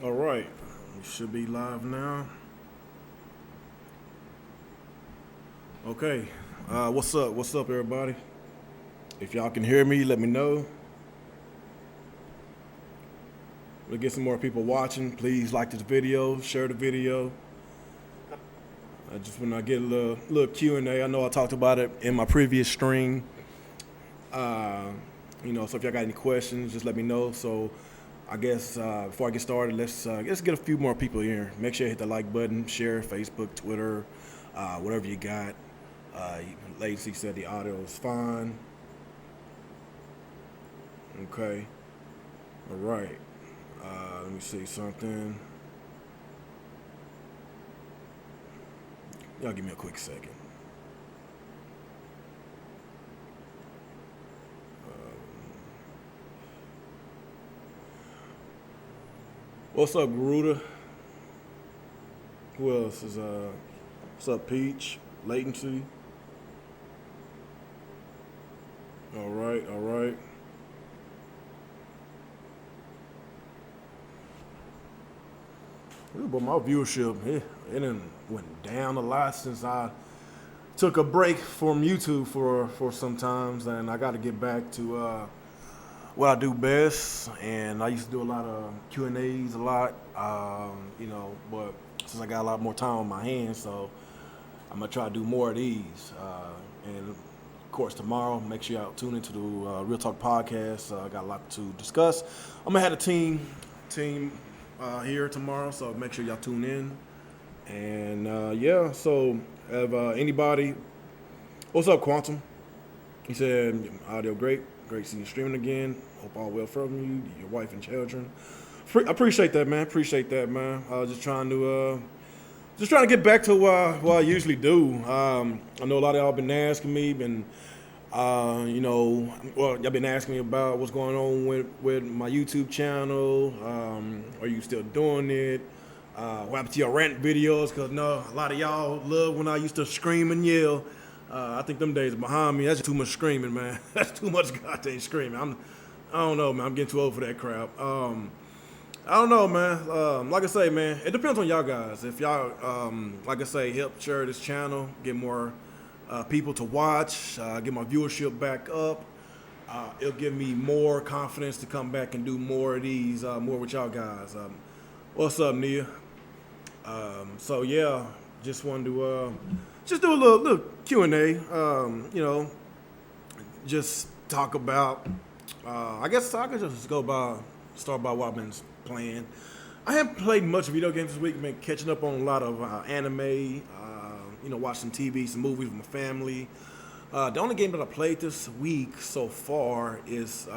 All right, we should be live now. Okay, what's up? What's up, everybody? If y'all can hear me, let me know. We'll get some more people watching. Please like this video, share the video. I just want to get a little Q&A. I know I talked about it in my previous stream. Uh, so if y'all got any questions, just let me know. So I guess before I get started, let's get a few more people here. Make sure you hit the like button, share Facebook, Twitter, whatever you got. Latency said the audio is fine. Okay. All right. Let me see something. Y'all give me a quick second. What's up, Garuda? Who else is what's up, Peach? Latency. All right, all right. Ooh, but my viewership, it done went down a lot since I took a break from YouTube for some times, and I got to get back to what I do best. And I used to do a lot of Q&As a lot, but since I got a lot more time on my hands, so I'm gonna try to do more of these. And of course, tomorrow, make sure y'all tune into the Real Talk podcast. I got a lot to discuss. I'm gonna have a team here tomorrow, so make sure y'all tune in. And so have anybody? What's up, Quantum? He said, audio great seeing you streaming again. Hope all well from you, your wife and children. I appreciate that, man. I was just trying to get back to what I usually do. I know a lot of y'all been asking me, y'all been asking me about what's going on with my YouTube channel. Are you still doing it? What happened to your rant videos? Because no, a lot of y'all love when I used to scream and yell. I think them days are behind me. That's too much screaming, man. That's too much goddamn screaming. I don't know, man. I'm getting too old for that crap. I don't know, man. Like I say, man, it depends on y'all guys. If y'all, like I say, help share this channel, get more people to watch, get my viewership back up, it'll give me more confidence to come back and do more of these, more with y'all guys. What's up, Nia? So yeah, just wanted to just do a little Q&A. Just talk about. I guess I could just start by what I've been playing. I haven't played much video games this week. Been catching up on a lot of anime. Watch some TV, some movies with my family. The only game that I played this week so far is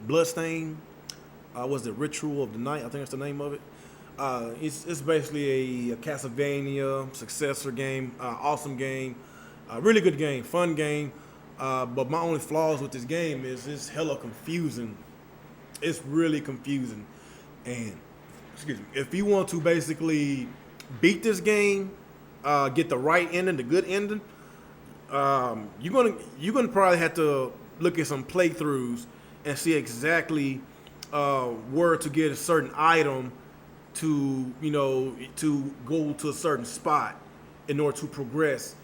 Bloodstain. Was it Ritual of the Night? I think that's the name of it. It's basically a Castlevania successor game. Awesome game. Really good game. Fun game. But my only flaws with this game is it's hella confusing. It's really confusing. And, excuse me, if you want to basically beat this game, get the right ending, the good ending, you're gonna probably have to look at some playthroughs and see exactly where to get a certain item to go to a certain spot in order to progress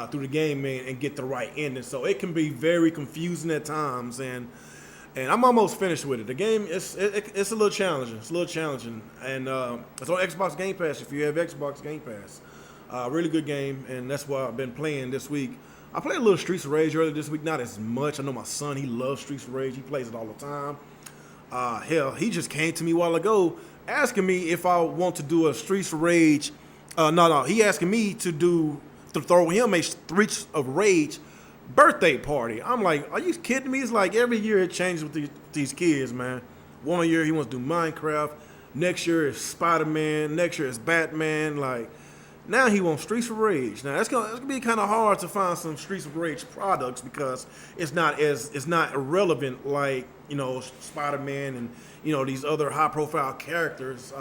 through the game, man, and get the right ending. So it can be very confusing at times, and I'm almost finished with it. The game it's a little challenging. And it's on Xbox Game Pass if you have Xbox Game Pass. Really good game, and that's what I've been playing this week. I played a little Streets of Rage earlier this week, not as much. I know my son, he loves Streets of Rage. He plays it all the time. Hell, he just came to me a while ago asking me if I want to do a Streets of Rage. No, he asking me to throw him a Streets of Rage birthday party. I'm like, are you kidding me? It's like every year it changes with these kids, man. One year he wants to do Minecraft. Next year it's Spider-Man. Next year it's Batman. Like, now he wants Streets of Rage. Now it's gonna be kind of hard to find some Streets of Rage products because it's not irrelevant like Spider-Man and these other high-profile characters.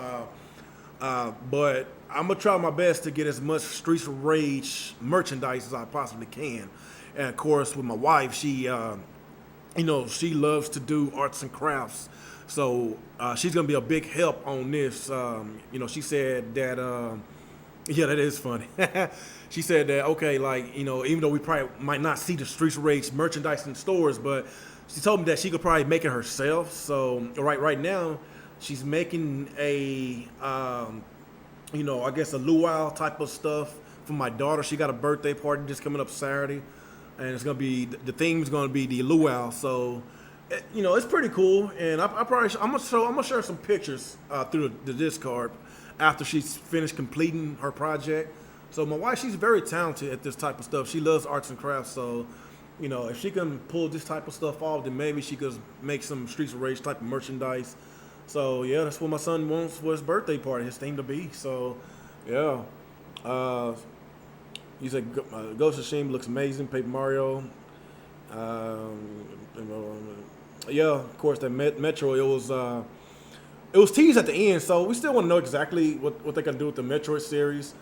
But I'm gonna try my best to get as much Streets of Rage merchandise as I possibly can. And of course, with my wife, she loves to do arts and crafts. So she's gonna be a big help on this. She said that. Yeah, that is funny. She said that okay, like even though we probably might not see the Streets of Rage merchandise in stores, but she told me that she could probably make it herself. So right now, she's making a I guess a luau type of stuff for my daughter. She got a birthday party just coming up Saturday, and it's gonna be the theme is gonna be the luau. So, it's pretty cool. And I'm gonna share some pictures through the Discord after she's finished completing her project. So my wife, she's very talented at this type of stuff. She loves arts and crafts. So, if she can pull this type of stuff off, then maybe she could make some Streets of Rage type of merchandise. So yeah, that's what my son wants for his birthday party, his theme to be. So, yeah. He said Ghost of Tsushima looks amazing. Paper Mario. Yeah, of course that Metroid. It was teased at the end, so we still want to know exactly what they're gonna do with the Metroid series.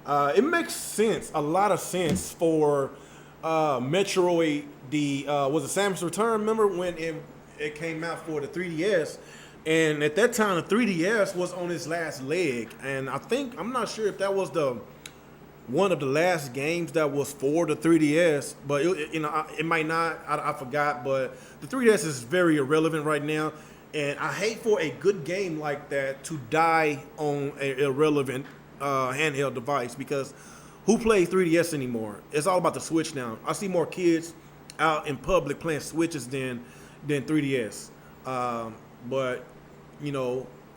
It makes sense, a lot of sense for Metroid. Was it Samus Return? Remember when it came out for the 3DS? And at that time, the 3DS was on its last leg, and I'm not sure if that was one of the last games that was for the 3DS, but it might not. I forgot, but the 3DS is very irrelevant right now, and I hate for a good game like that to die on an irrelevant handheld device, because who plays 3DS anymore? It's all about the Switch now. I see more kids out in public playing Switches than 3DS. But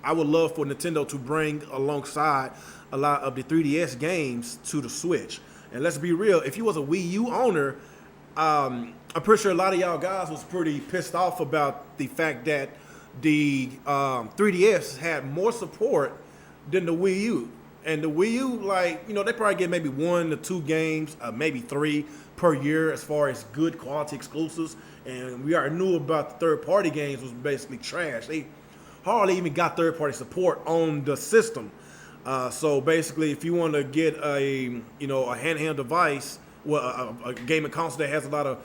I would love for Nintendo to bring alongside a lot of the 3DS games to the Switch. And let's be real, if you was a Wii U owner, I'm pretty sure a lot of y'all guys was pretty pissed off about the fact that the 3DS had more support than the Wii U. And the Wii U, they probably get maybe 1 to 2 games, maybe 3 per year as far as good quality exclusives. And we already knew about the third-party games was basically trash. They hardly even got third-party support on the system. So basically, if you want to get a handheld device, well, a gaming console that has a lot of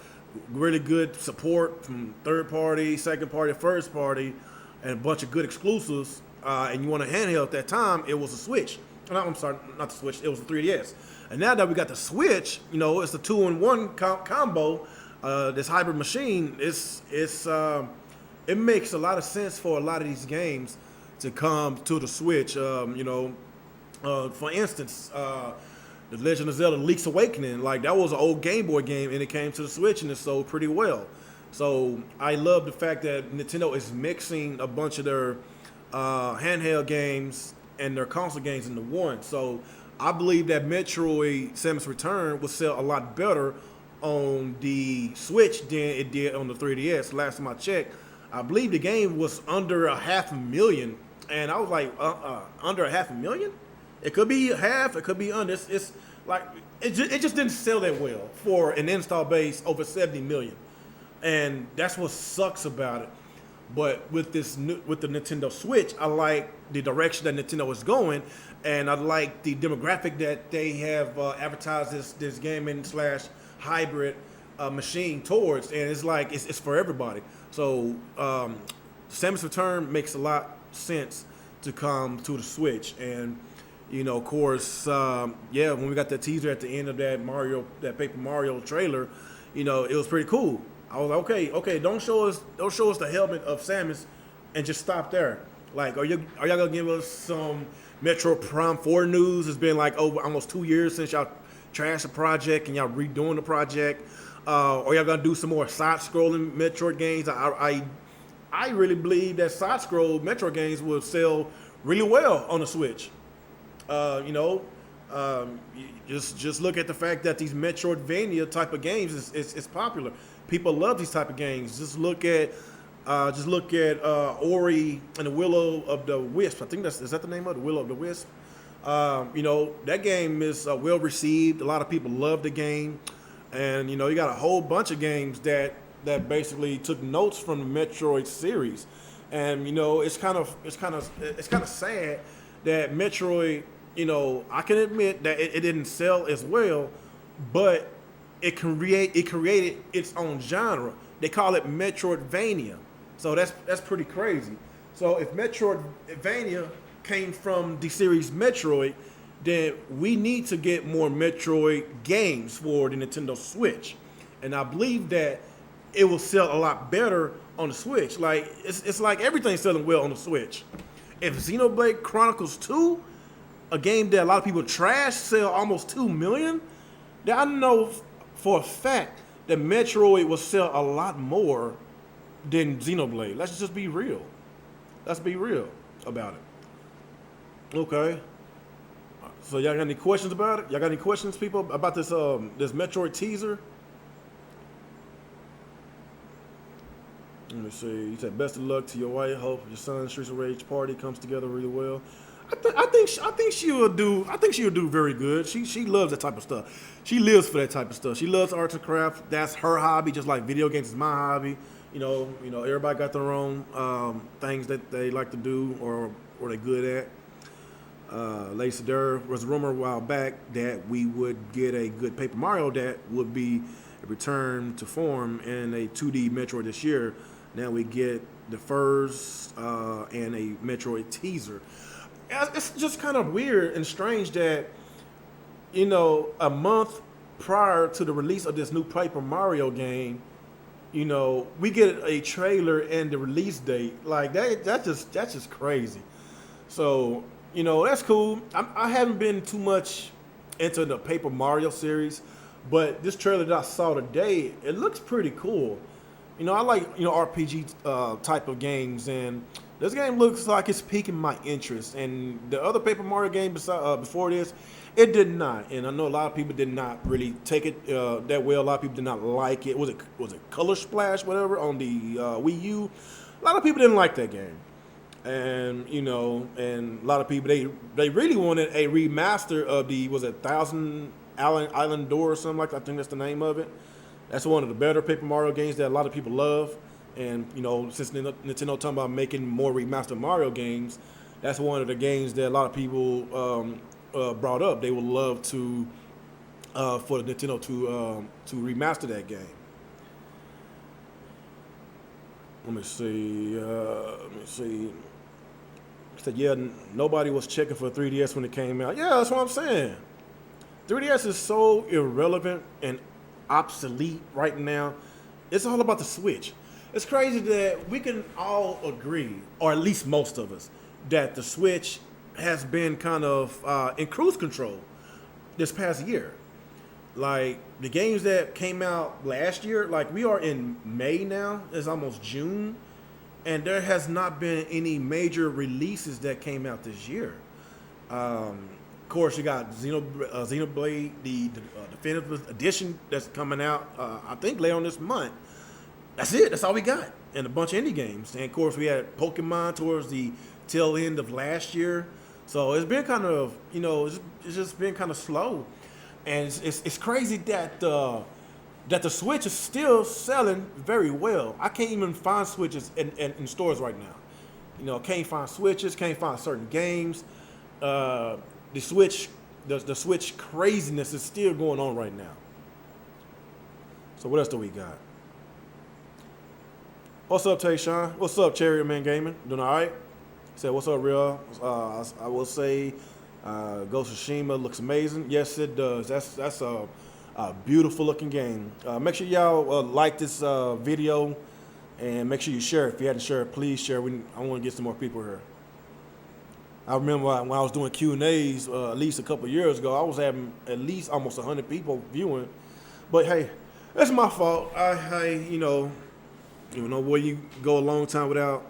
really good support from third-party, second-party, first-party, and a bunch of good exclusives, and you want a handheld at that time, it was a Switch. No, I'm sorry, not the Switch. It was the 3DS. And now that we got the Switch, it's the 2-in-1 combo. This hybrid machine, it makes a lot of sense for a lot of these games to come to the Switch. For instance, The Legend of Zelda: Link's Awakening, that was an old Game Boy game, and it came to the Switch, and it sold pretty well. So I love the fact that Nintendo is mixing a bunch of their handheld games and their console games into one. So I believe that Metroid Samus Return will sell a lot better on the Switch than it did on the 3DS. Last time I checked, I believe the game was under 500,000, and I was like, under 500,000? It could be half, it could be under. It just didn't sell that well for an install base over 70 million, and that's what sucks about it. But with the Nintendo Switch, I like the direction that Nintendo is going, and I like the demographic that they have advertised this gaming / hybrid machine towards, and it's for everybody. So Samus Return makes a lot of sense to come to the Switch, and of course, when we got that teaser at the end of that Paper Mario trailer, it was pretty cool. I was like, okay, don't show us the helmet of Samus, and just stop there. Are y'all gonna give us some Metroid Prime 4 news? It's been over almost 2 years since y'all trashed the project and y'all redoing the project. Or y'all gonna do some more side-scrolling Metroid games? I really believe that side-scroll Metroid games will sell really well on the Switch. Just look at the fact that these Metroidvania type of games is popular. People love these type of games. Just look at Ori and the Will of the Wisp. I think is that the name of the Will of the Wisp. That game is well received. A lot of people love the game, and you got a whole bunch of games that basically took notes from the Metroid series, and it's kind of sad that Metroid. I can admit that it didn't sell as well, but it created its own genre. They call it Metroidvania, so that's pretty crazy. So if Metroidvania came from the series Metroid, then we need to get more Metroid games for the Nintendo Switch. And I believe that it will sell a lot better on the Switch. Like it's like everything's selling well on the Switch. If Xenoblade Chronicles 2, a game that a lot of people trash, sell almost 2 million, then I know for a fact that Metroid will sell a lot more than Xenoblade. Let's just be real. Let's be real about it. Okay. So y'all got any questions about it? Y'all got any questions, people, about this this Metroid teaser? Let me see. You said best of luck to your wife. Hope your son's Streets of Rage party comes together really well. I think she will do. I think she will do very good. She loves that type of stuff. She lives for that type of stuff. She loves arts and crafts. That's her hobby, just like video games is my hobby. You know, everybody got their own things that they like to do or they're good at. Lacey, there was a rumor a while back that we would get a good Paper Mario that would be a return to form in a 2D Metroid this year. Now we get the first and a Metroid teaser. It's just kind of weird and strange that, a month prior to the release of this new Paper Mario game, we get a trailer and the release date. Like that's just crazy. So, that's cool. I haven't been too much into the Paper Mario series, but this trailer that I saw today, it looks pretty cool. I like, RPG type of games, and this game looks like it's piquing my interest. And the other Paper Mario game before this, it did not. And I know a lot of people did not really take it that well. A lot of people did not like it. Was it Color Splash, whatever, on the Wii U? A lot of people didn't like that game. And, and a lot of people, they really wanted a remaster of was it Thousand Island Door or something like that? I think that's the name of it. That's one of the better Paper Mario games that a lot of people love. And, since Nintendo talking about making more remastered Mario games, that's one of the games that a lot of people brought up. They would love to, for Nintendo to remaster that game. Let me see. Said, yeah, nobody was checking for 3DS when it came out. Yeah, that's what I'm saying. 3DS is so irrelevant and obsolete right now. It's all about the Switch. It's crazy that we can all agree, or at least most of us, that the Switch has been kind of in cruise control this past year. Like, the games that came out last year, like, we are in May now. It's almost June. And there has not been any major releases that came out this year. Of course, you got Xenoblade, the definitive edition that's coming out, I think, later on this month. That's it. That's all we got. And a bunch of indie games. And, of course, we had Pokemon towards the tail end of last year. So it's been kind of, it's just been kind of slow. And it's crazy that the Switch is still selling very well. I can't even find Switches in stores right now. Can't find Switches, can't find certain games. The Switch craziness is still going on right now. So what else do we got? What's up, Tayshawn? What's up, Chariot Man Gaming? Doing all right? Said, what's up, Real? I will say Ghost of Tsushima looks amazing. Yes, it does. That's a beautiful looking game. Make sure y'all like this video and make sure you share it. If you hadn't shared, please share. I want to get some more people here. I remember when I was doing Q&As at least a couple years ago, I was having at least almost 100 people viewing. But hey, that's my fault. Where you go a long time without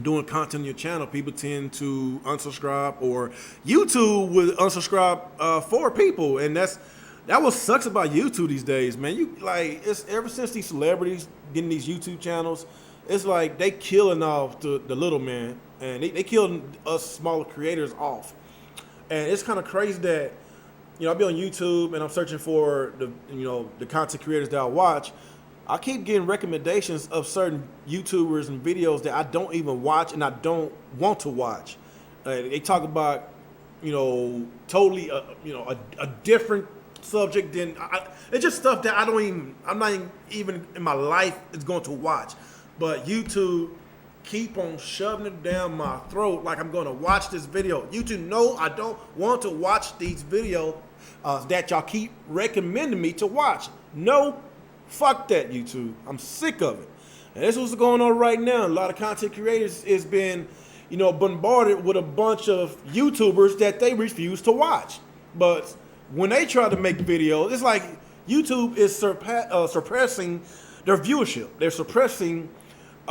doing content on your channel, people tend to unsubscribe, or YouTube will unsubscribe for people, and that what sucks about YouTube these days, man. It's ever since these celebrities getting these YouTube channels, it's like they killing off the little man, and they killing us smaller creators off. And it's kind of crazy that I'll be on YouTube and I'm searching for the content creators that I watch. I keep getting recommendations of certain YouTubers and videos that I don't even watch and I don't want to watch. They talk about totally a different subject than it's just stuff that I'm not even in my life is going to watch. But YouTube keep on shoving it down my throat like I'm going to watch this video. YouTube, no, I don't want to watch these videos that y'all keep recommending me to watch. No, fuck that, YouTube. I'm sick of it. And this is what's going on right now. A lot of content creators is been, bombarded with a bunch of YouTubers that they refuse to watch. But when they try to make videos, it's like YouTube is suppressing their viewership. They're suppressing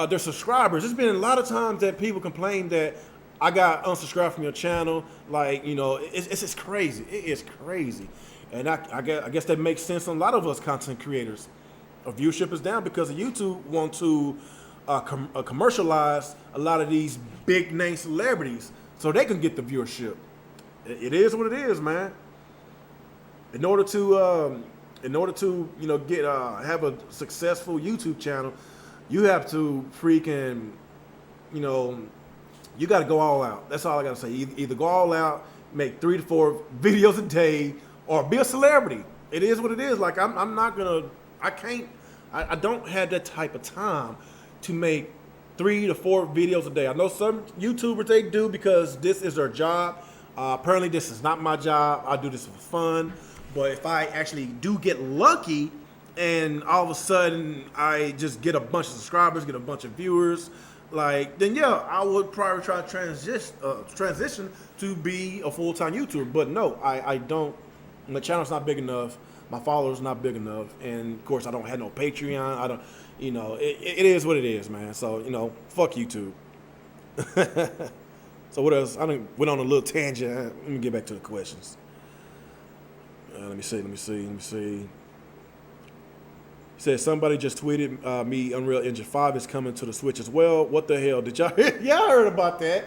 their subscribers. There's been a lot of times that people complain that I got unsubscribed from your channel. Like, it's crazy. It is crazy. And I guess that makes sense on a lot of us content creators. Our viewership is down because YouTube want to commercialize a lot of these big name celebrities so they can get the viewership. It is what it is, man. In order to get have a successful YouTube channel, you have to freaking, you got to go all out. That's all I got to say. Either go all out, make 3 to 4 videos a day, or be a celebrity. It is what it is. Like I'm not gonna. I don't have that type of time to make 3 to 4 videos a day. I know some YouTubers, they do because this is their job. Apparently this is not my job. I do this for fun. But if I actually do get lucky and all of a sudden I just get a bunch of subscribers, get a bunch of viewers, then yeah, I would probably try to transition to be a full-time YouTuber. But no, I don't. My channel's not big enough. My followers not big enough, and of course I don't have no Patreon. I don't, it is what it is, man. So fuck YouTube. So what else? I went on a little tangent. Let me get back to the questions. Let me see. He said somebody just tweeted me Unreal Engine 5 is coming to the Switch as well. What the hell? Did y'all hear? Yeah, I heard about that.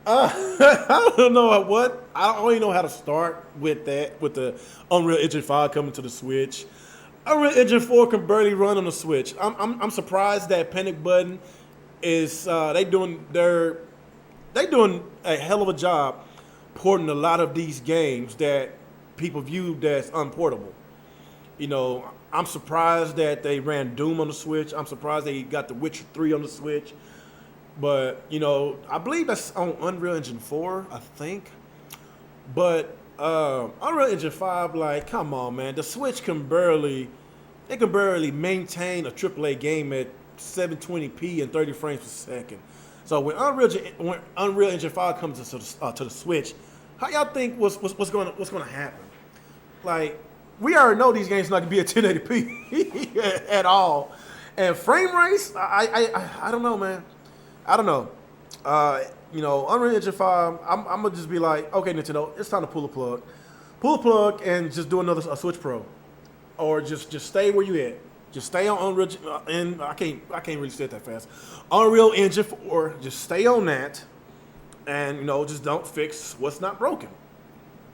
I don't know what. I don't even know how to start with that, with the Unreal Engine 5 coming to the Switch. Unreal Engine 4 can barely run on the Switch. I'm surprised that Panic Button is they doing a hell of a job porting a lot of these games that people viewed as unportable. I'm surprised that they ran Doom on the Switch. I'm surprised they got The Witcher 3 on the Switch. But, I believe that's on Unreal Engine 4, I think. But Unreal Engine 5, come on, man. The Switch can barely maintain a AAA game at 720p and 30 frames per second. So when Unreal Engine 5 comes to the Switch, how y'all think what's going to happen? We already know these games not going to be at 1080p at all. And frame rates, I don't know, man. I don't know. Unreal Engine 5, I'm going to just be like, okay, Nintendo, it's time to pull the plug. Pull the plug and just do a Switch Pro. Or just stay where you at. Just stay on Unreal, and I can't really say it that fast. Unreal Engine 4, just stay on that. And, just don't fix what's not broken.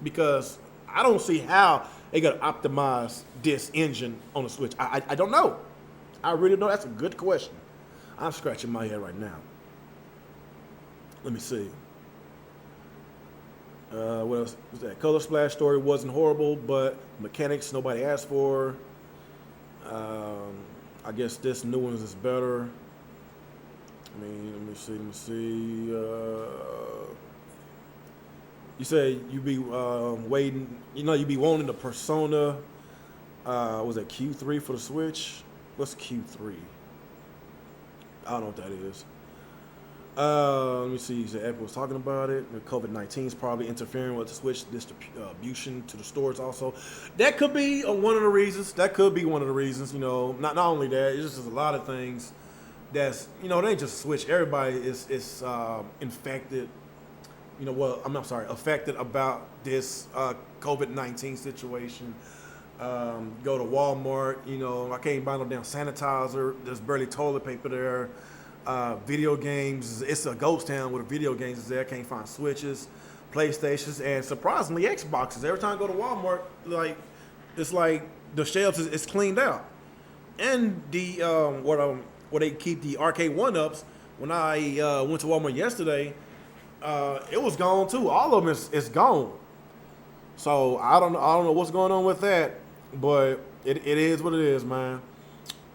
Because I don't see how they got to optimize this engine on the Switch. I don't know. I really don't know. That's a good question. I'm scratching my head right now. Let me see. What else was that? Color Splash story wasn't horrible, but mechanics nobody asked for. I guess this new one is better. Let me see. You say you be waiting. You be wanting the Persona. Was that Q3 for the Switch? What's Q3? I don't know what that is. Let me see. Apple was talking about it. COVID-19 is probably interfering with the Switch distribution to the stores also. That could be one of the reasons. Not only that, it's just a lot of things that's, they ain't just Switch. Everybody is infected. Affected about this COVID-19 situation. Go to Walmart, I can't buy no damn sanitizer. There's barely toilet paper there. Video games, it's a ghost town with video games is there. Can't find Switches, PlayStations, and surprisingly Xboxes. Every time I go to Walmart, it's like the shelves is cleaned out. And the where they keep the arcade one-ups, when I went to Walmart yesterday, it was gone too. All of them is gone. So I don't know what's going on with that, but it is what it is, man.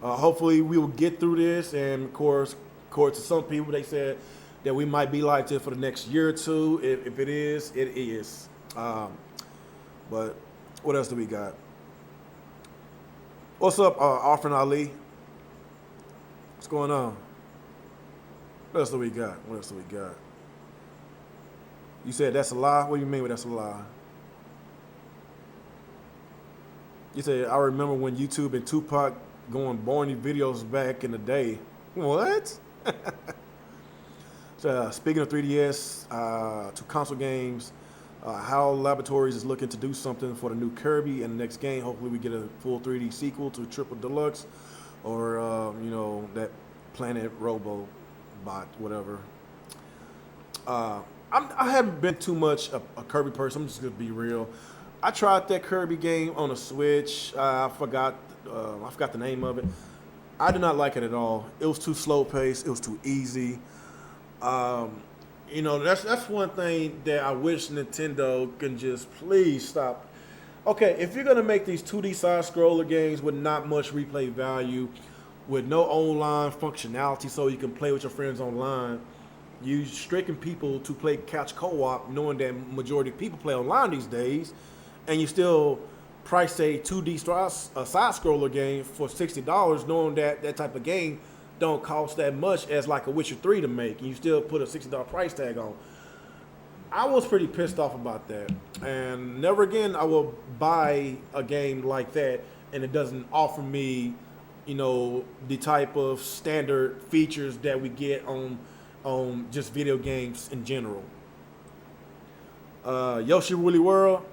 Hopefully we will get through this, and of course according to some people, they said that we might be like this for the next year or two. If it is, it is. But what else do we got? What's up, Arfin Ali? What's going on? What else do we got? What else do we got? You said that's a lie? What do you mean with that's a lie? You said, I remember when YouTube and Tupac going boring videos back in the day. What? So, speaking of 3DS, to console games, HAL Laboratories is looking to do something for the new Kirby and the next game. Hopefully we get a full 3D sequel to Triple Deluxe or, that Planet Robobot, whatever. I haven't been too much a Kirby person. I'm just going to be real. I tried that Kirby game on a Switch. I forgot the name of it. I did not like it at all. It was too slow paced. It was too easy. That's one thing that I wish Nintendo can just please stop. Okay, if you're gonna make these 2D side scroller games with not much replay value, with no online functionality, so you can play with your friends online, you striking people to play couch co-op, knowing that majority of people play online these days, and you still price a 2D side scroller game for $60, knowing that that type of game don't cost that much as like a Witcher 3 to make, and you still put a $60 price tag on. I was pretty pissed off about that, and never again I will buy a game like that and it doesn't offer me, the type of standard features that we get on just video games in general. Yoshi Woolly World,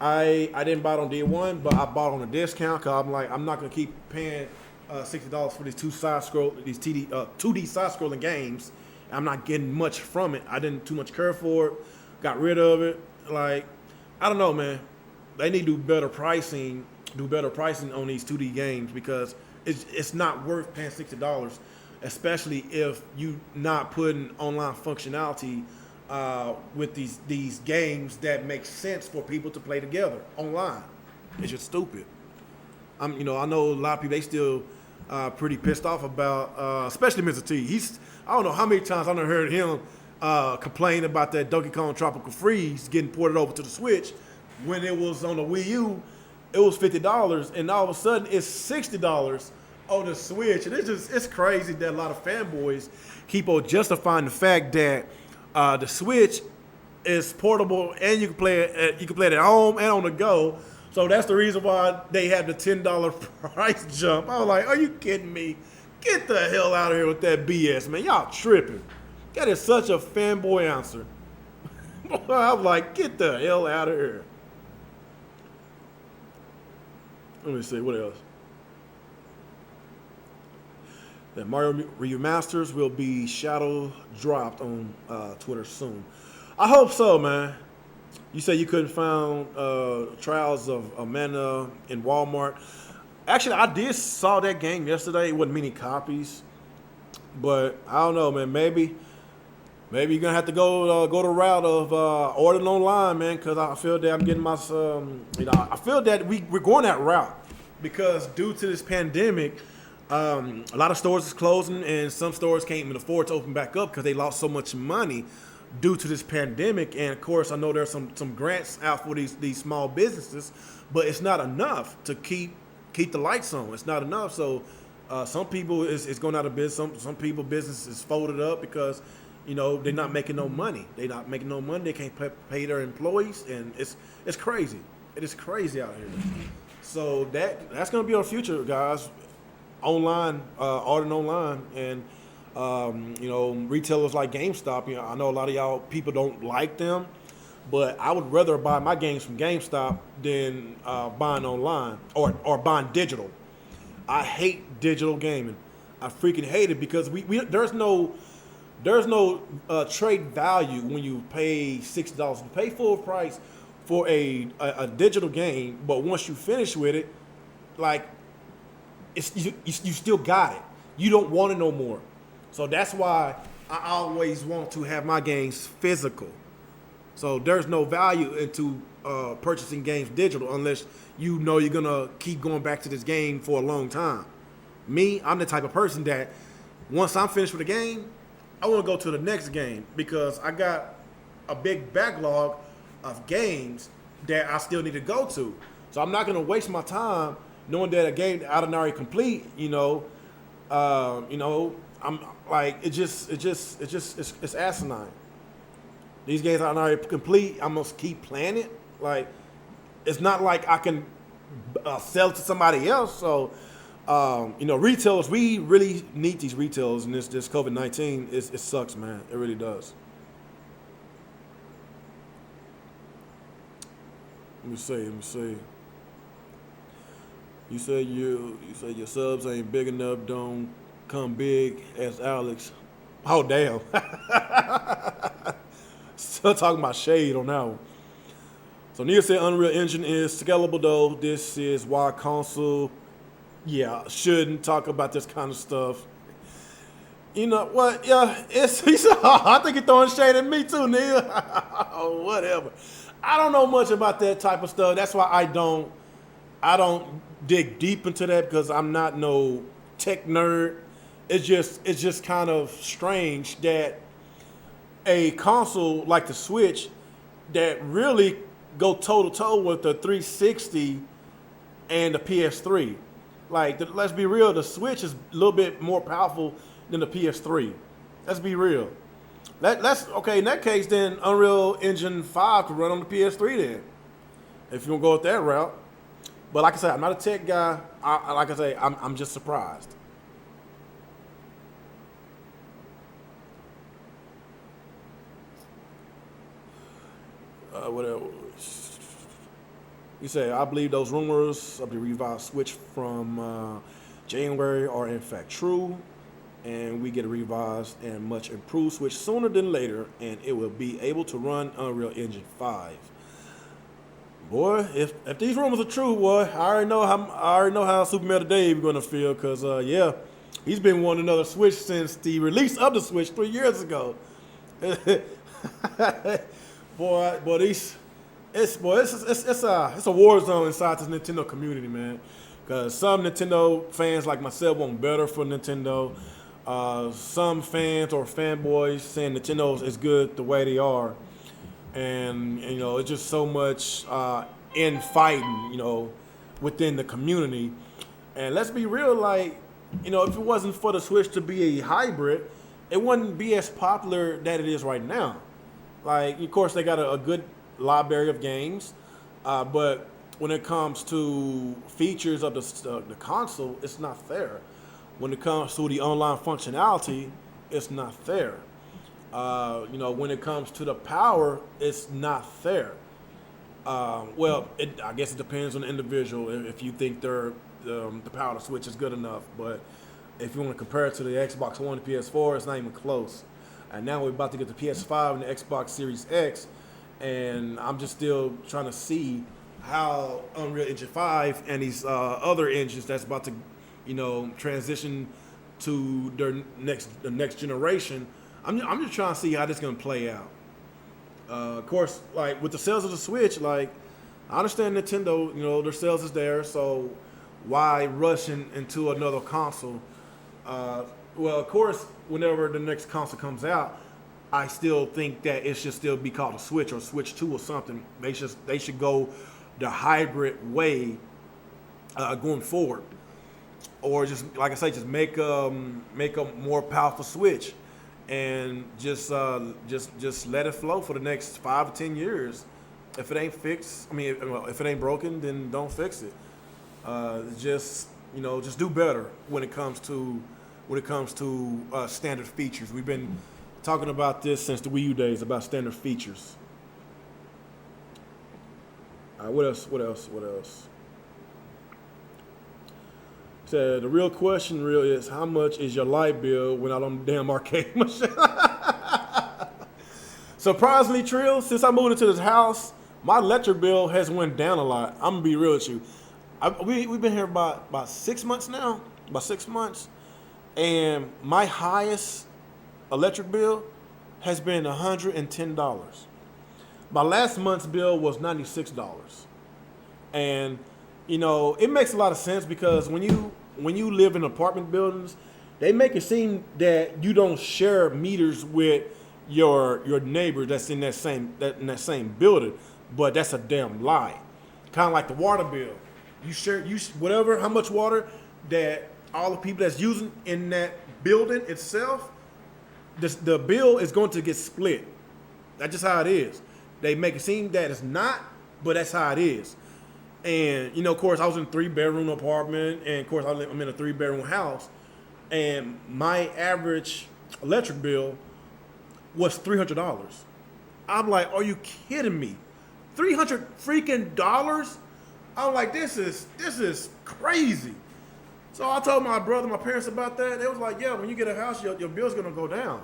I didn't buy it on day one, but I bought it on a discount because I'm not gonna keep paying $60 for these 2D side scrolling games. I'm not getting much from it. I didn't too much care for it. Got rid of it. I don't know, man. They need to do better pricing on these 2D games because it's not worth paying $60, especially if you not putting online functionality with these games that make sense for people to play together online. It's just stupid. I know a lot of people, they still pretty pissed off about, especially Mr. T. I don't know how many times I've heard him complain about that Donkey Kong Tropical Freeze getting ported over to the Switch when it was on the Wii U. It was $50, and all of a sudden it's $60 on the Switch, and it's crazy that a lot of fanboys keep on justifying the fact that the Switch is portable and you can play it at home and on the go. So that's the reason why they had the $10 price jump. I was like, are you kidding me? Get the hell out of here with that BS, man. Y'all tripping. That is such a fanboy answer. I'm like, get the hell out of here. Let me see, what else? That Mario Remasters will be shadow dropped on Twitter soon. I hope so, man. You said you couldn't find Trials of Mana in Walmart. Actually, I did saw that game yesterday. It wasn't many copies, but I don't know, man. Maybe you're gonna have to go the route of ordering online, man. Because I feel that I'm getting my, I feel that we're going that route because due to this pandemic, a lot of stores is closing, and some stores can't even afford to open back up because they lost so much money due to this pandemic. And of course, I know there's some grants out for these small businesses, but it's not enough to keep the lights on. It's not enough. So some people is going out of business. Some people business is folded up because they're not making no money. They're not making no money. They can't pay their employees, and it's crazy. It is crazy out here. So that's going to be our future, guys. Online, ordering online, and retailers like GameStop. I know a lot of y'all people don't like them, but I would rather buy my games from GameStop than buying online or buying digital. I hate digital gaming. I freaking hate it because there's no trade value when you pay $60. You pay full price for a digital game, but once you finish with it, you still got it. You don't want it no more. So that's why I always want to have my games physical. So there's no value into purchasing games digital unless you're gonna keep going back to this game for a long time. Me, I'm the type of person that Once I'm finished with the game, I want to go to the next game because I got a big backlog of games that I still need to go to. So I'm not going to waste my time knowing that a game I done already complete. I'm like it's asinine. These games I already complete. I'm gonna keep playing it. Like it's not like I can sell it to somebody else. So retailers, we really need these retailers, and this COVID-19 it sucks, man. It really does. Let me see. You said your subs ain't big enough. Don't come big as Alex. Oh damn. Still talking about shade on that one. So Nia said Unreal Engine is scalable though. This is why console shouldn't talk about this kind of stuff. You know what? Yeah, I think you're throwing shade at me too, Nia. Whatever. I don't know much about that type of stuff. That's why I don't dig deep into that because I'm not no tech nerd. It's just kind of strange that a console like the Switch that really go toe to toe with the 360 and the PS3. Like, let's be real, the Switch is a little bit more powerful than the PS3. Let's be real. Let's okay. In that case, then Unreal Engine 5 could run on the PS3 then, if you want to go with that route. But like I said, I'm not a tech guy. I'm just surprised. What else? You say, I believe those rumors of the revised Switch from January are in fact true, and we get a revised and much improved Switch sooner than later, and it will be able to run Unreal Engine 5. Boy, if these rumors are true, boy, I already know how Super Metal Dave gonna feel, cause he's been wanting another Switch since the release of the Switch 3 years ago. It's a war zone inside this Nintendo community, man. Because some Nintendo fans like myself want better for Nintendo. Some fans or fanboys saying Nintendo is good the way they are, and it's just so much infighting, within the community. And let's be real, like if it wasn't for the Switch to be a hybrid, it wouldn't be as popular that it is right now. Like, of course, they got a good library of games, but when it comes to features of the console, it's not there. When it comes to the online functionality, it's not there. When it comes to the power, it's not there. I guess it depends on the individual if you think the power of the Switch is good enough. But if you want to compare it to the Xbox One and PS4, it's not even close. And now we're about to get the PS5 and the Xbox Series X, and I'm just still trying to see how Unreal Engine 5 and these other engines that's about to, transition to the next generation. I'm just trying to see how this is gonna play out. Of course, like with the sales of the Switch, like I understand Nintendo, their sales is there, so why rush into another console? Well, of course, whenever the next console comes out, I still think that it should still be called a Switch or Switch 2 or something. They should go the hybrid way going forward, or just like I say, just make a more powerful Switch, and just let it flow for the next 5 to 10 years. If it ain't fixed, if it ain't broken, then don't fix it. Just do better when it comes to standard features. We've been talking about this since the Wii U days about standard features. What else? So the real question is how much is your light bill when out on the damn arcade machine? Surprisingly, Trill, since I moved into this house, my electric bill has went down a lot. I'm gonna be real with you. We've been here about 6 months now. About 6 months. And my highest electric bill has been $110. My last month's bill was $96. And it makes a lot of sense because when you live in apartment buildings, They make it seem that you don't share meters with your neighbor that's in that same building, but that's a damn lie. Kind of like the water bill. You share whatever how much water that all the people that's using in that building itself, the bill is going to get split. That's just how it is. They make it seem that it's not, but that's how it is. And of course, I was in a 3-bedroom apartment, and of course, I'm in a 3-bedroom house, and my average electric bill was $300. I'm like, are you kidding me? $300 freaking dollars? I'm like, this is crazy. So I told my brother, my parents about that. They was like, yeah, when you get a house, your bill's gonna go down.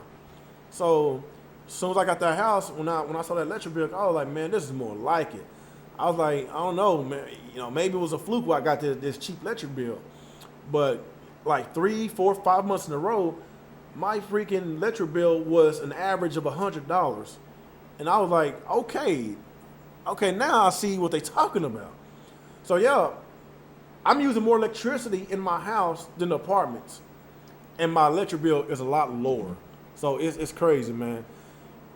So as soon as I got that house, when I saw that electric bill, I was like, man, this is more like it. I was like, I don't know, man. Maybe it was a fluke where I got this cheap electric bill. But like 3, 4, 5 months in a row, my freaking electric bill was an average of $100. And I was like, okay, now I see what they're talking about. So yeah, I'm using more electricity in my house than the apartments. And my electric bill is a lot lower. So it's crazy, man.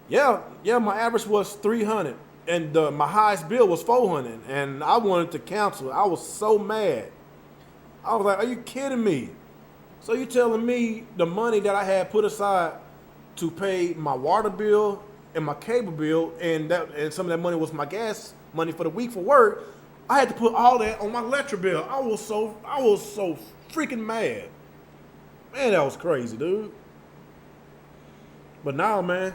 Yeah, my average was $300. And my highest bill was $400, and I wanted to cancel. I was so mad. I was like, "Are you kidding me?" So you telling me the money that I had put aside to pay my water bill and my cable bill, and some of that money was my gas money for the week for work. I had to put all that on my electric bill. I was so freaking mad. Man, that was crazy, dude. But now, man,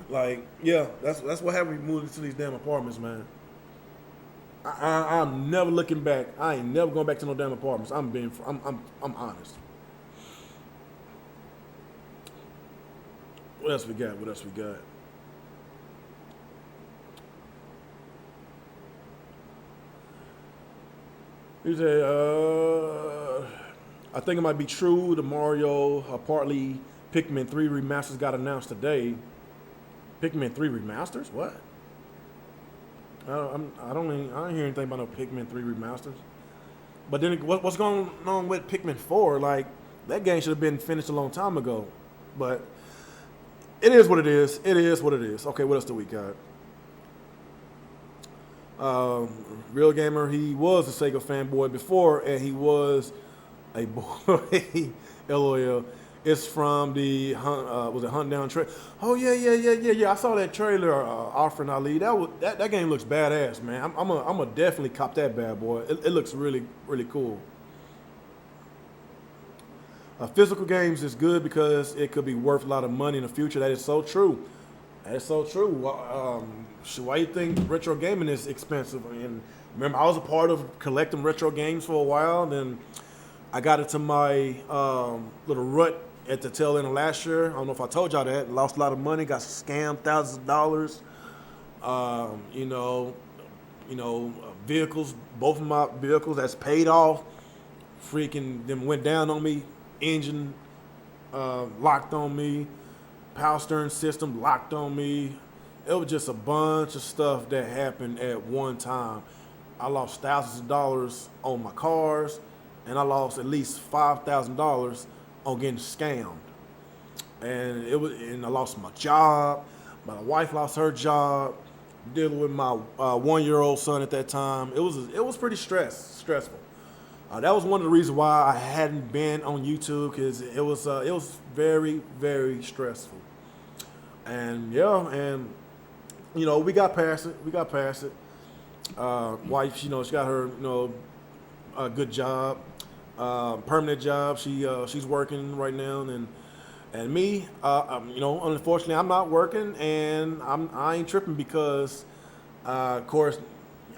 like, yeah, that's what happened when we moved into these damn apartments, man. I'm never looking back. I ain't never going back to no damn apartments. I'm honest. What else we got? You say, I think it might be true. The Mario partly Pikmin 3 remasters got announced today. Pikmin 3 remasters? What? I didn't hear anything about no Pikmin 3 remasters. But then what's going on with Pikmin 4? Like, that game should have been finished a long time ago. But it is what it is. Okay, what else do we got? Real Gamer, he was a Sega fanboy before, and he was a boy. LOL. It's from the Hunt Down trailer. Oh yeah. I saw that trailer. Offering Ali. That game looks badass, man. I'm a definitely cop that bad boy. It looks really cool. Physical games is good because it could be worth a lot of money in the future. That is so true. Why do you think retro gaming is expensive? I mean, remember, I was a part of collecting retro games for a while. Then I got into my little rut at the tail end of last year. I don't know if I told y'all that. Lost a lot of money, got scammed thousands of dollars. Vehicles, both of my vehicles that's paid off, freaking them went down on me. Engine locked on me. Power steering system locked on me. It was just a bunch of stuff that happened at one time. I lost thousands of dollars on my cars, and I lost at least $5,000 on getting scammed. And I lost my job. My wife lost her job. Dealing with my 1-year-old son at that time. It was pretty stressful. That was one of the reasons why I hadn't been on YouTube, because it was very, very stressful. And we got past it. Wife, she got her, a good job, permanent job. She's working right now, and me, unfortunately, I'm not working, and I ain't tripping because, of course,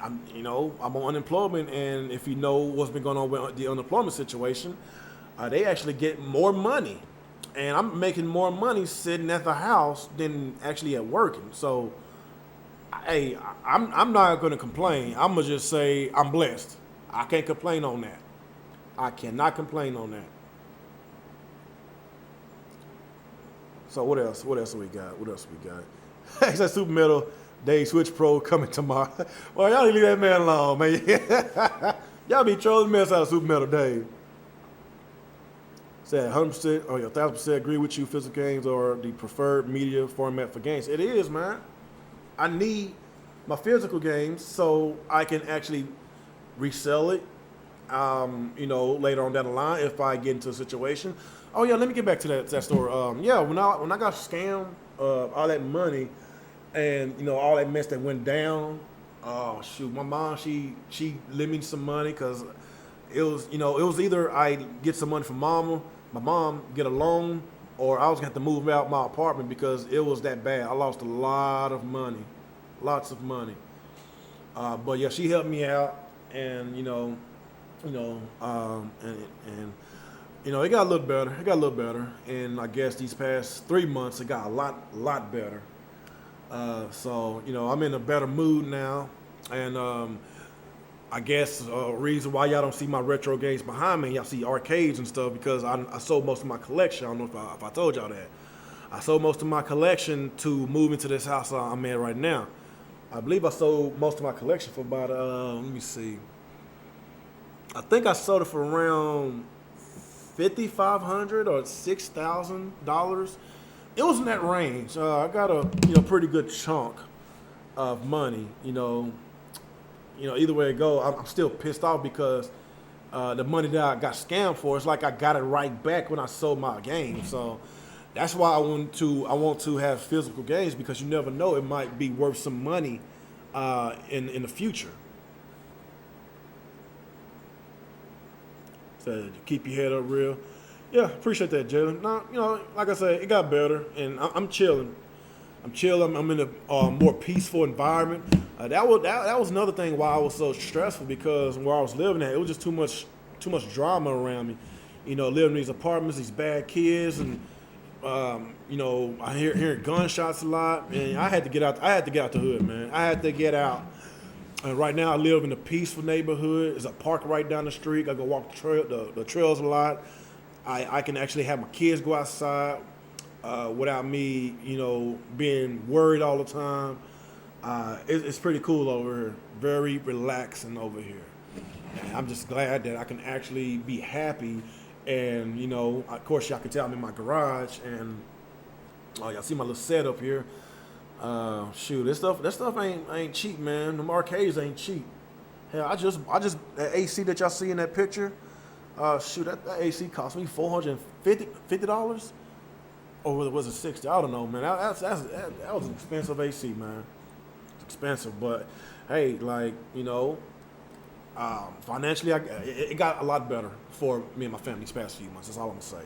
I'm on unemployment, and if you know what's been going on with the unemployment situation, they actually get more money, and I'm making more money sitting at the house than actually at working. So, hey, I'm not going to complain. I'm going to just say I'm blessed. I can't complain on that. I cannot complain on that. So what else? What else we got? It's that Super Metal Day Switch Pro coming tomorrow. Well, y'all leave that man alone, man. Y'all be trolling the mess out of Super Metal Dave. Said 100% or 1,000% agree with you. Physical games are the preferred media format for games. It is, man. I need my physical games so I can actually resell it. Later on down the line if I get into a situation. Oh yeah, let me get back to that story. Yeah, when I got scammed, all that money, and all that mess that went down. Oh shoot, my mom she lent me some money because it was either I get some money from my mom get a loan, or I was gonna have to move out my apartment because it was that bad. I lost a lot of money, lots of money. But yeah, she helped me out, and it got a little better. It got a little better, and I guess these past 3 months it got a lot better. So I'm in a better mood now, and I guess a reason why y'all don't see my retro games behind me, y'all see arcades and stuff, because I sold most of my collection. I don't know if I told y'all that. I sold most of my collection to move into this house I'm in right now. I believe I sold most of my collection for about, let me see. I think I sold it for around $5,500 or $6,000. It was in that range. I got a pretty good chunk of money. Either way it go, I'm still pissed off because the money that I got scammed for, it's like I got it right back when I sold my game. So that's why I want to have physical games, because you never know, it might be worth some money in the future. So keep your head up real. Yeah, appreciate that, Jalen. No, like I said, it got better, and I'm chilling. I'm chilling. I'm in a more peaceful environment. That was another thing why I was so stressful, because where I was living at, it was just too much drama around me. Living in these apartments, these bad kids, and I hearing gunshots a lot, and I had to get out. I had to get out the hood, man. I had to get out. And right now, I live in a peaceful neighborhood. There's a park right down the street. I go walk the trails a lot. I can actually have my kids go outside without me, being worried all the time. It's pretty cool over here. Very relaxing over here. And I'm just glad that I can actually be happy. And, of course, y'all can tell I'm in my garage. And y'all see my little setup here. Shoot, this stuff ain't cheap, man. Them arcades ain't cheap. Hell, I just that AC that y'all see in that picture. That AC cost me $450, or was it $60? I don't know, man. That was an expensive AC, man. It's expensive, but hey, financially, it got a lot better for me and my family these past few months. That's all I'm gonna say.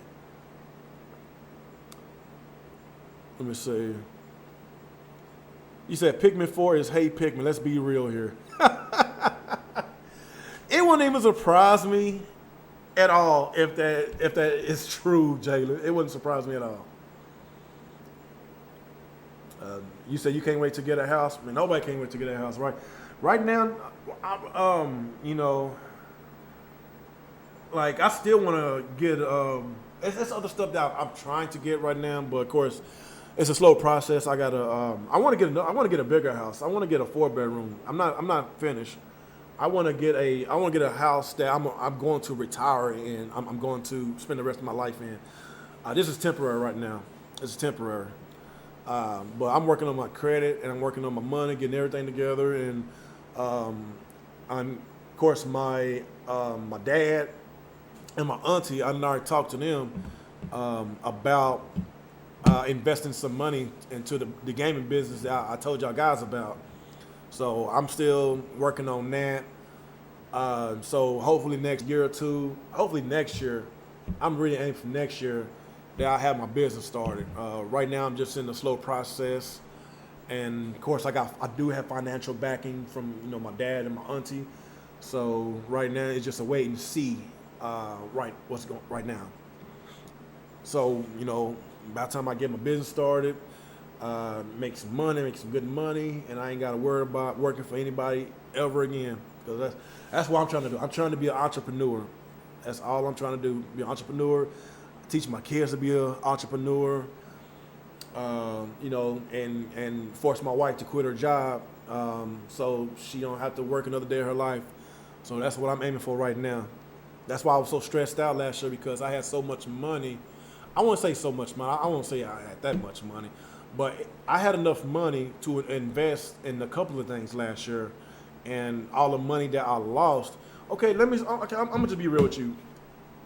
Let me see. You said Pikmin 4 is hey Pikmin. Let's be real here. It wouldn't even surprise me at all if that is true, Jalen. It wouldn't surprise me at all. You said you can't wait to get a house. Man, nobody can't wait to get a house, right? Right now, I still want to get. It's other stuff that I'm trying to get right now, but of course, it's a slow process. I gotta. I want to get a bigger house. I want to get a 4-bedroom. I'm not finished. I want to get a house that I'm going to retire in. I'm going to spend the rest of my life in. This is temporary right now. This is temporary. But I'm working on my credit, and I'm working on my money, getting everything together. And of course, my dad and my auntie, I already talked to them about investing some money into the gaming business that I told y'all guys about. So I'm still working on that. So hopefully next year or two, hopefully next year, I'm really aiming for next year that I have my business started. Right now I'm just in the slow process. And of course I do have financial backing from my dad and my auntie. So right now it's just a wait and see what's going right now. So, by the time I get my business started, make some money, make some good money, and I ain't got to worry about working for anybody ever again. Because that's what I'm trying to do. I'm trying to be an entrepreneur. That's all I'm trying to do, be an entrepreneur, teach my kids to be an entrepreneur, and force my wife to quit her job so she don't have to work another day of her life. So that's what I'm aiming for right now. That's why I was so stressed out last year because I had so much money. I won't say so much money. I won't say I had that much money, but I had enough money to invest in a couple of things last year, and all the money that I lost. Okay, let me. Okay, I'm gonna just be real with you.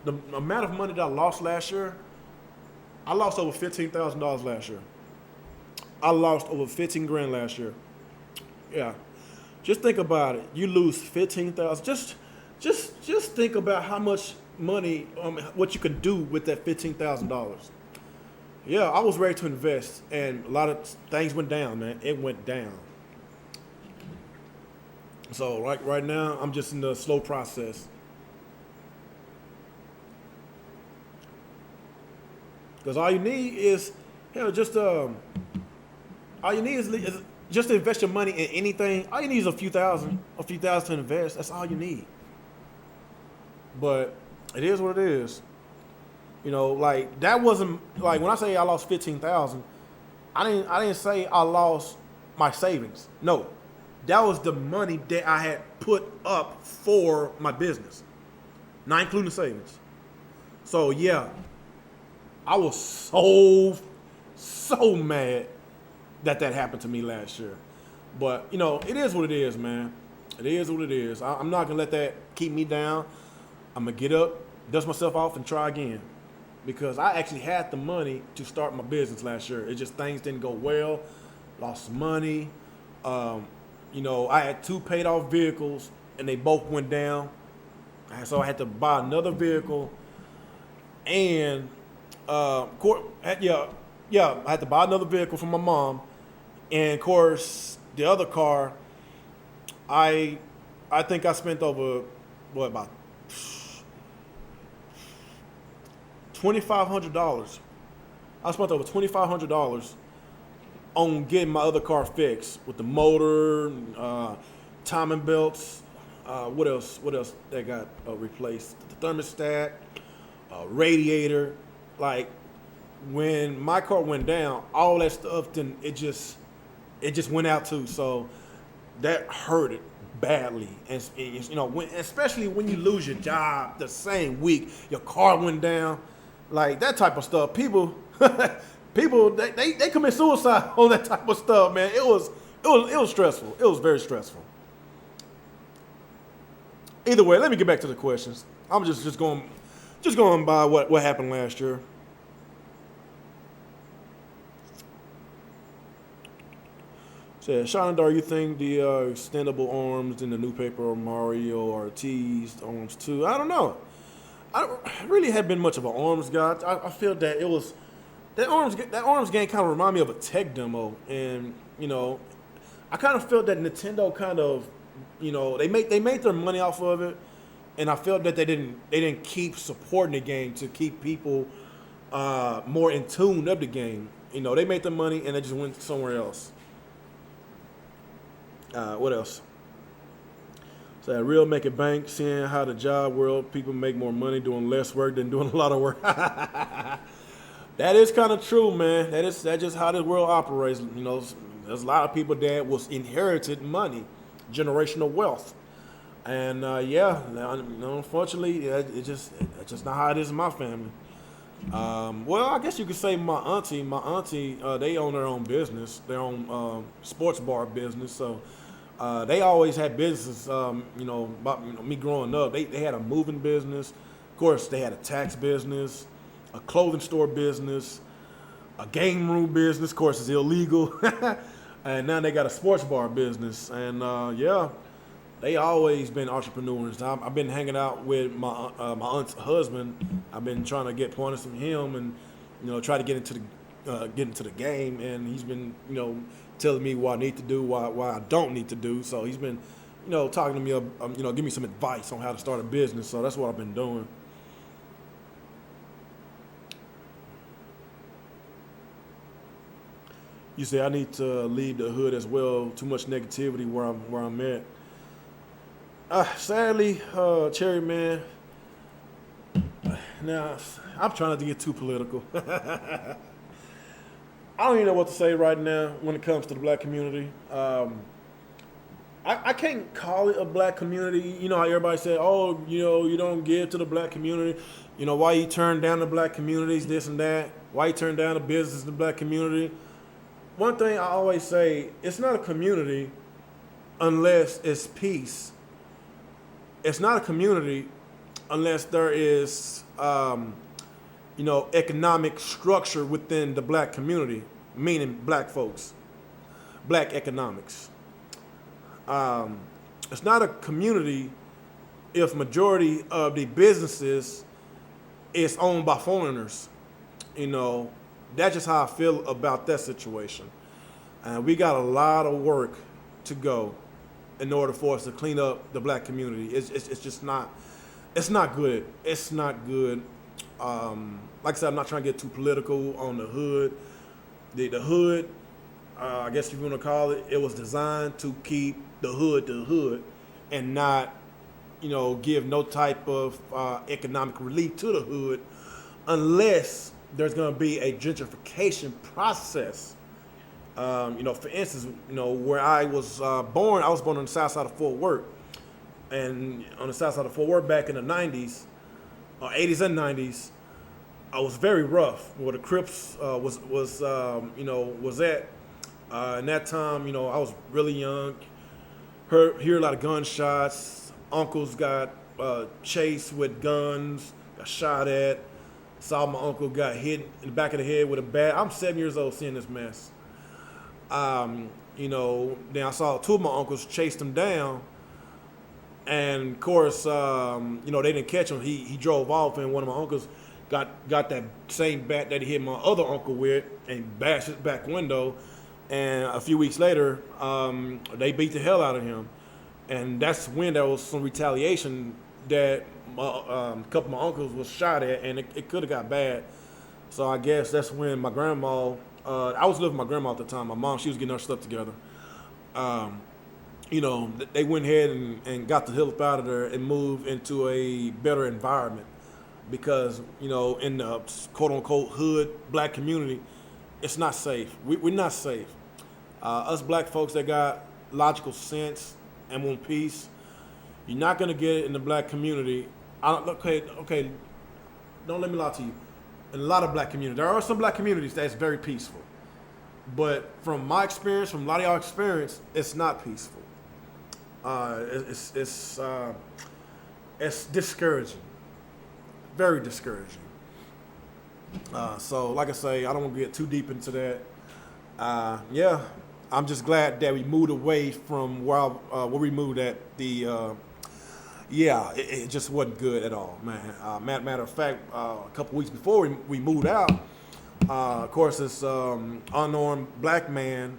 The amount of money that I lost last year, I lost over $15,000 last year. I lost over 15 grand last year. Yeah, just think about it. You lose 15,000. Just think about how much money, what you can do with that $15,000. Yeah, I was ready to invest, and a lot of things went down, man. It went down. So right now, I'm just in the slow process. Because all you need is, just all you need is just to invest your money in anything. All you need is a few thousand to invest. That's all you need. But it is what it is. Like that wasn't like when I say I lost 15,000. I didn't say I lost my savings. No, that was the money that I had put up for my business, not including savings. So yeah, I was so mad that happened to me last year. But it is what it is, man. It is what it is. I'm not gonna let that keep me down. I'm gonna get up, dust myself off, and try again. Because I actually had the money to start my business last year. It just things didn't go well. Lost money. I had two paid off vehicles, and they both went down. And so I had to buy another vehicle, and I had to buy another vehicle for my mom, and of course the other car, I think I spent over about $2,500. I spent over $2,500 on getting my other car fixed with the motor, timing belts. What else? What else they got replaced? The thermostat, radiator. Like when my car went down, all that stuff then it just went out too. So that hurt it badly, and especially when you lose your job the same week, your car went down. Like that type of stuff, people they commit suicide on that type of stuff, man. It was stressful. It was very stressful. Either way, let me get back to the questions. I'm just going by what happened last year. Said Shanadar, you think the extendable arms in the new paper of Mario are teased arms too? I don't know. I really had been much of an arms guy. I feel that it was that arms game kind of remind me of a tech demo, and I kind of felt that Nintendo kind of they made their money off of it, and I felt that they didn't keep supporting the game to keep people more in tune of the game. They made the money and they just went somewhere else. What else? So real make it bank, seeing how the job world people make more money doing less work than doing a lot of work. That is kind of true, man. That's just how this world operates. There's a lot of people that was inherited money, generational wealth, and unfortunately, it's just not how it is in my family. Well, I guess you could say my auntie, they own their own business, their own sports bar business. So they always had businesses. About me growing up, they had a moving business. Of course, they had a tax business, a clothing store business, a game room business. Of course, it's illegal. And now they got a sports bar business. And they always been entrepreneurs. I've been hanging out with my aunt's husband. I've been trying to get pointers from him, and try to get into the game. And he's been telling me what I need to do, why I don't need to do. So he's been talking to me, give me some advice on how to start a business. So that's what I've been doing. You say I need to leave the hood as well. Too much negativity where I'm at. Sadly, Cherry Man. Now I'm trying not to get too political. I don't even know what to say right now when it comes to the black community. I can't call it a black community. You know how everybody said, oh, you don't give to the black community. Why you turn down the black communities, this and that. Why you turn down the business in the black community. One thing I always say, it's not a community unless it's peace. It's not a community unless there is, economic structure within the black community, meaning black folks, black economics. It's not a community if majority of the businesses is owned by foreigners. That's just how I feel about that situation. And we got a lot of work to go in order for us to clean up the black community. It's just not, it's not good. It's not good. Like I said, I'm not trying to get too political on the hood. The hood, I guess if you want to call it, it was designed to keep the hood and not, give no type of economic relief to the hood unless there's going to be a gentrification process. For instance, where I was born on the south side of Fort Worth. And on the south side of Fort Worth back in the 90s, 80s and 90s, I was very rough. Where the Crips was at. In that time, I was really young. Hear a lot of gunshots. Uncles got chased with guns, got shot at. Saw my uncle got hit in the back of the head with a bat. I'm 7 years old seeing this mess. Then I saw two of my uncles chase him down. And of course, they didn't catch him. He drove off, and one of my uncles got that same bat that he hit my other uncle with and bashed his back window. And a few weeks later, they beat the hell out of him. And that's when there was some retaliation that a couple of my uncles was shot at, and it could have got bad. So I guess that's when my grandma, I was living with my grandma at the time. My mom, she was getting her stuff together. They went ahead and got the hell up out of there and moved into a better environment because, in the quote-unquote hood black community, it's not safe. We're not safe. Us black folks that got logical sense and want peace, you're not going to get it in the black community. Okay, don't let me lie to you. In a lot of black communities, there are some black communities that's very peaceful. But from my experience, from a lot of y'all experience, it's not peaceful. It's discouraging, very discouraging. So, like I say, I don't want to get too deep into that. I'm just glad that we moved away from where we moved at. It just wasn't good at all, man. Matter of fact, a couple weeks before we moved out, of course, this unarmed black man,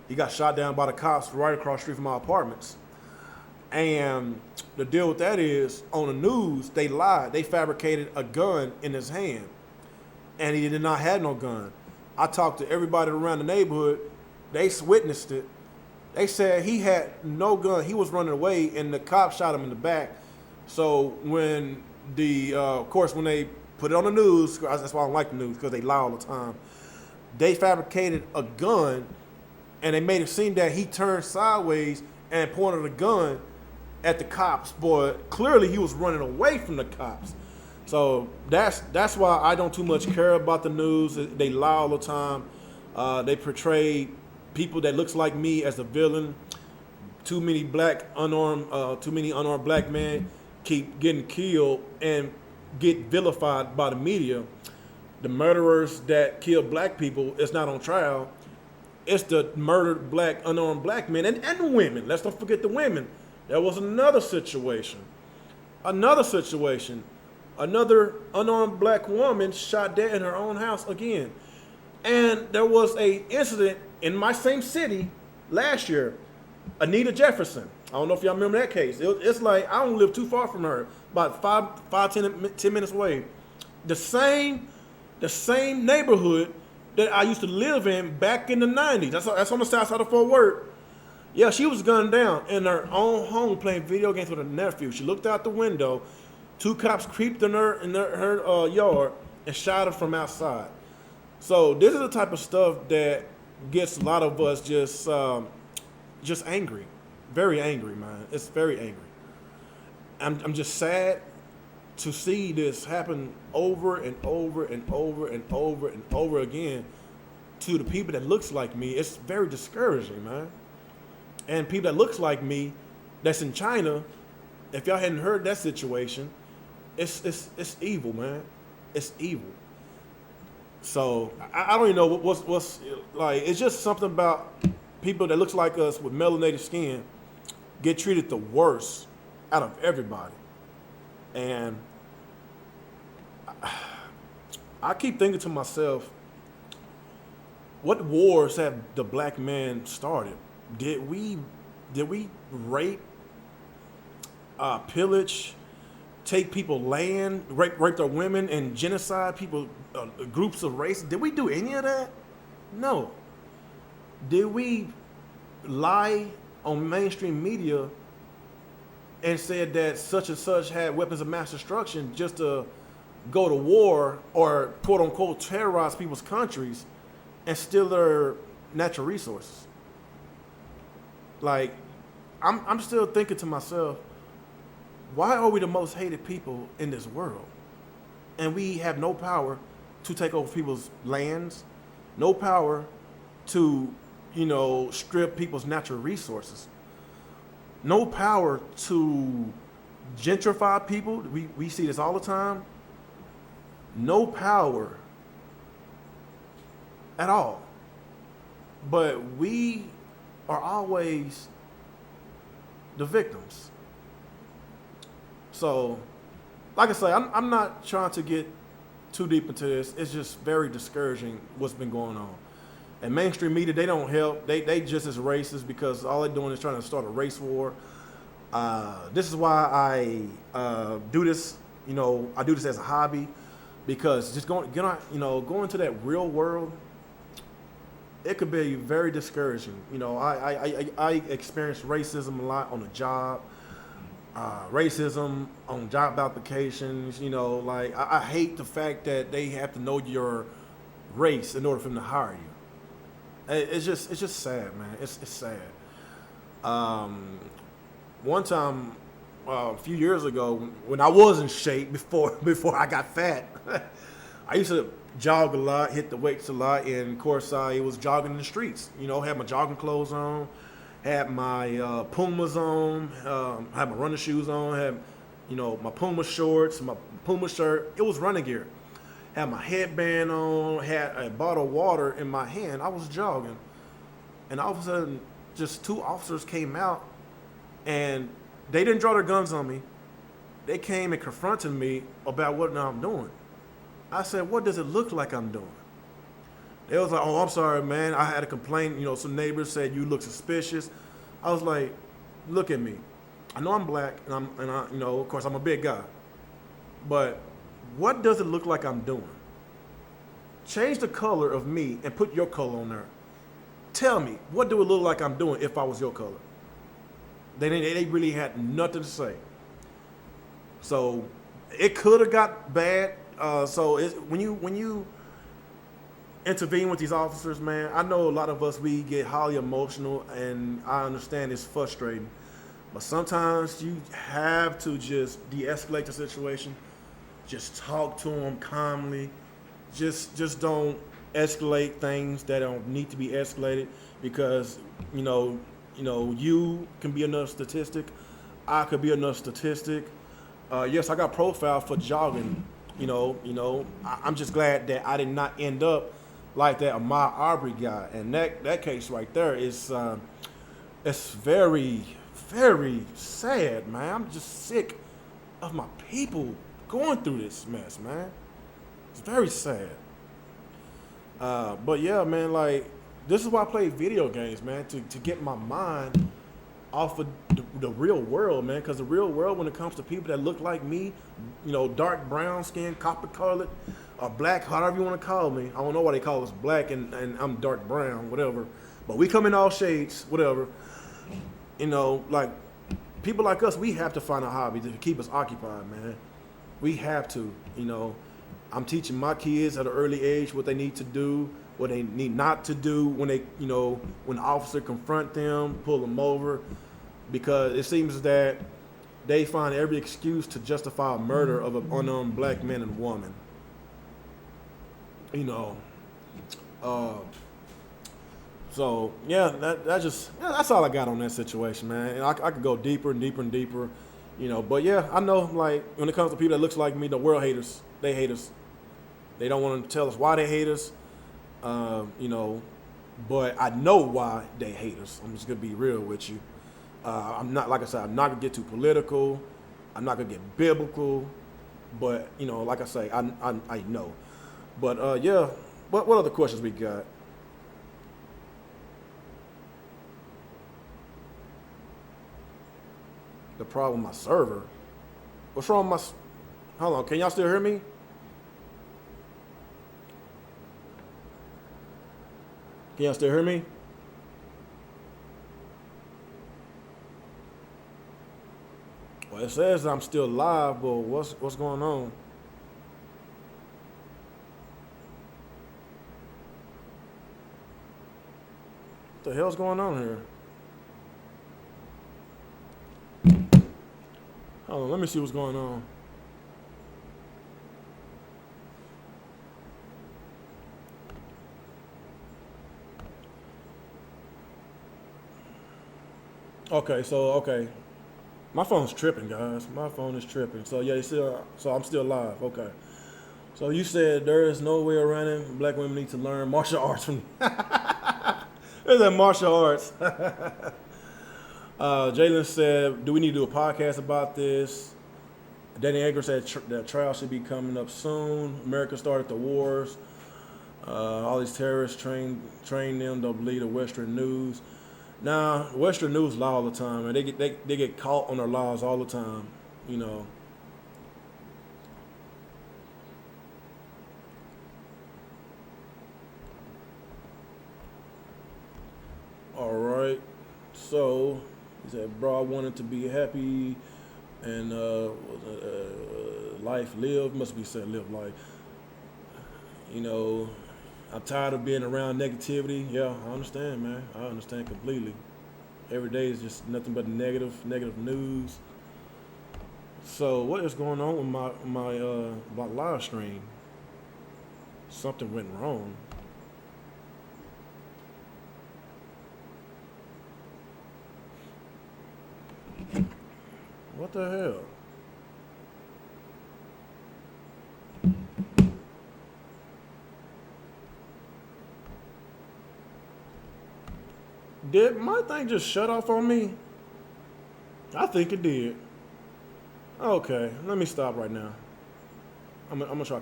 he got shot down by the cops right across the street from my apartments. And the deal with that is, on the news, they lied. They fabricated a gun in his hand, and he did not have no gun. I talked to everybody around the neighborhood. They witnessed it. They said he had no gun. He was running away, and the cop shot him in the back. So when of course, when they put it on the news, that's why I don't like the news, because they lie all the time. They fabricated a gun, and they made it seem that he turned sideways and pointed a gun at the cops. But clearly he was running away from the cops. So that's why I don't too much care about the news. They lie all the time. They portray people that looks like me as a villain. Too many unarmed black men keep getting killed and get vilified by the media. The murderers that kill black people is not on trial. It's the murdered unarmed black men and the women. Let's not forget the women. There was another situation. Another unarmed black woman shot dead in her own house again. And there was a incident in my same city last year. Anita Jefferson. I don't know if y'all remember that case. It's like, I don't live too far from her, about 10 minutes away. The same neighborhood that I used to live in back in the 90s. That's on the south side of Fort Worth. Yeah, she was gunned down in her own home playing video games with her nephew. She looked out the window. Two cops creeped in her yard and shot her from outside. So this is the type of stuff that gets a lot of us just angry. very angry, man. It's very angry. I'm just sad to see this happen over and over and over and over and over again to the people that looks like me. It's very discouraging, man. And people that looks like me, that's in China, if y'all hadn't heard that situation, it's evil, man. It's evil. So I don't even know what's like. It's just something about people that looks like us with melanated skin get treated the worst out of everybody. And I keep thinking to myself, what wars have the black man started? Did we rape, pillage, take people land, rape their women, and genocide people, groups of races? Did we do any of that? No. Did we lie on mainstream media and said that such and such had weapons of mass destruction just to go to war or quote unquote terrorize people's countries and steal their natural resources? Like, I'm still thinking to myself, why are we the most hated people in this world? And we have no power to take over people's lands, no power to, strip people's natural resources, no power to gentrify people. We see this all the time. No power at all. But we are always the victims. So, like I say, I'm not trying to get too deep into this. It's just very discouraging what's been going on. And mainstream media, they don't help. They just as racist because all they're doing is trying to start a race war. This is why I do this. I do this as a hobby because just going into that real world, it could be very discouraging. I experienced racism a lot on the job. Racism on job applications, I hate the fact that they have to know your race in order for them to hire you. It's just sad, man. It's sad. One time, a few years ago, when I was in shape before I got fat, I used to jog a lot, hit the weights a lot, and of course I was jogging in the streets. Had my jogging clothes on, had my Pumas on, had my running shoes on, had my Puma shorts, my Puma shirt. It was running gear. Had my headband on, had a bottle of water in my hand. I was jogging, and all of a sudden, just two officers came out, and they didn't draw their guns on me. They came and confronted me about what I'm doing. I said, "What does it look like I'm doing?" They was like, "Oh, I'm sorry, man. I had a complaint. Some neighbors said you look suspicious." I was like, "Look at me. I know I'm black, and I, of course, I'm a big guy. But what does it look like I'm doing? Change the color of me and put your color on there. Tell me, what do it look like I'm doing if I was your color?" They really had nothing to say. So it could have got bad. When you intervene with these officers, man, I know a lot of us, we get highly emotional, and I understand it's frustrating. But sometimes you have to just de-escalate the situation. Just talk to them calmly. Just don't escalate things that don't need to be escalated because, you can be another statistic. I could be another statistic. Yes, I got profiled for jogging. I'm just glad that I did not end up like that Ahmaud Arbery guy. And that case right there is it's very, very sad, man. I'm just sick of my people going through this mess, man. It's very sad. But yeah, man, this is why I play video games, man, to get my mind off of the real world, man. Because the real world, when it comes to people that look like me, dark brown skin, copper colored, or black, however you want to call me. I don't know why they call us black and I'm dark brown, whatever. But we come in all shades, whatever. People like us, we have to find a hobby to keep us occupied, man. We have to, I'm teaching my kids at an early age what they need to do, what they need not to do when they, when the officer confront them, pull them over. because it seems that they find every excuse to justify a murder of an unarmed black man and woman. You know, uh, so yeah, that's all I got on that situation, man. And I could go deeper and deeper and deeper, But yeah, I know like when it comes to people that looks like me, the world haters, they hate us. They don't want to tell us why they hate us, you know. But I know why they hate us. I'm just gonna be real with you. I'm not, like I said, I'm not gonna get too political. I'm not gonna get biblical. But like I say, I know. But yeah, what other questions we got? The problem with my server. What's wrong with my? Hold on, can y'all still hear me? Can y'all still hear me? Well, it says I'm still live, but what's going on? What the hell's going on here? Hold on, let me see what's going on. Okay. My phone's tripping, guys. My phone is tripping. So yeah, so I'm still live. Okay. So you said there is no way around it. Black women need to learn martial arts from. There's that martial arts. Jalen said, "Do we need to do a podcast about this?" Danny Edgar said that trial should be coming up soon. America started the wars. All these terrorists train them to believe the Western news. Nah, Western news lie all the time, and they get caught on their lies all the time. You know. All right. So he said, "Bro, I wanted to be happy, and life lived must be said live life. You know, I'm tired of being around negativity. Yeah, I understand, man. I understand completely. Every day is just nothing but negative news. So what is going on with my live stream? Something went wrong. What the hell? Did my thing just shut off on me? I think it did. Okay, let me stop right now. I'm gonna try.